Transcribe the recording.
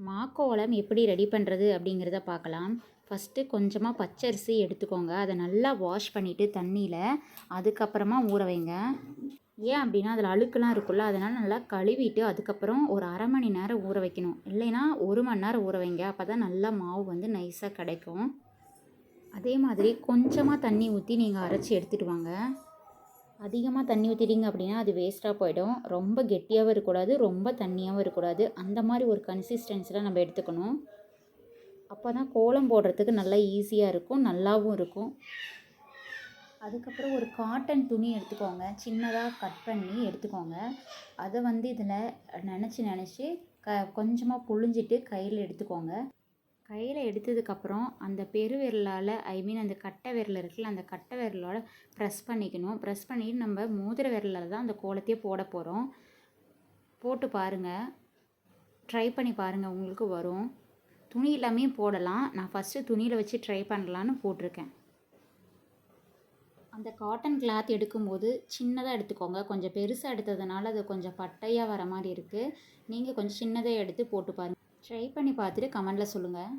மாக்கோலம் எப்படி ரெடி பண்ணுறது அப்படிங்கிறத பார்க்கலாம். ஃபஸ்ட்டு கொஞ்சமாக பச்சரிசி எடுத்துக்கோங்க. அதை நல்லா வாஷ் பண்ணிவிட்டு தண்ணியில் அதுக்கப்புறமா ஊற வைங்க. ஏன் அப்படின்னா அதில் அழுக்கெல்லாம் இருக்குல்ல, அதனால் நல்லா கழுவிட்டு அதுக்கப்புறம் ஒரு அரை மணி நேரம் ஊற வைக்கணும். இல்லைன்னா 1 மணி நேரம் ஊற வைங்க. அப்போ தான் நல்லா மாவு வந்து நைஸாக கிடைக்கும். அதே மாதிரி கொஞ்சமாக தண்ணி ஊற்றி நீங்கள் அரைச்சி எடுத்துகிட்டு வாங்க. அதிகமாக தண்ணி ஊற்றிட்டீங்க அப்படின்னா அது வேஸ்ட்டாக போயிடும். ரொம்ப கெட்டியாகவும் இருக்கக்கூடாது, ரொம்ப தண்ணியாகவும் இருக்கக்கூடாது. அந்த மாதிரி ஒரு கன்சிஸ்டன்சியில் நம்ம எடுத்துக்கணும். அப்போ தான் கோலம் போடுறதுக்கு நல்லா ஈஸியாக இருக்கும், நல்லாவும் இருக்கும். அதுக்கப்புறம் ஒரு காட்டன் துணி எடுத்துக்கோங்க. சின்னதாக கட் பண்ணி எடுத்துக்கோங்க. அதை வந்து இதில் நினச்சி கொஞ்சமாக புழிஞ்சிட்டு கையில் எடுத்துக்கோங்க. கையில் எடுத்ததுக்கப்புறம் அந்த பெருவிரலால் அந்த கட்டை விரல் இருக்குல்ல, அந்த கட்டை விரலால் ப்ரெஸ் பண்ணிக்கணும். ப்ரெஸ் பண்ணிட்டு நம்ம மோதிர விரலால் தான் அந்த கோலத்தையே போட போகிறோம். போட்டு பாருங்கள், ட்ரை பண்ணி பாருங்கள், உங்களுக்கு வரும். துணி எல்லாமே போடலாம். நான் ஃபஸ்ட்டு துணியில் வச்சு ட்ரை பண்ணலான்னு போட்டிருக்கேன். அந்த காட்டன் கிளாத் எடுக்கும்போது சின்னதாக எடுத்துக்கோங்க. கொஞ்சம் பெருசாக எடுத்ததுனால அது கொஞ்சம் பட்டையாக வர மாதிரி இருக்குது. நீங்கள் கொஞ்சம் சின்னதாக எடுத்து போட்டு பாருங்கள். ட்ரை பண்ணி பார்த்துட்டு கமெண்டில் சொல்லுங்கள்.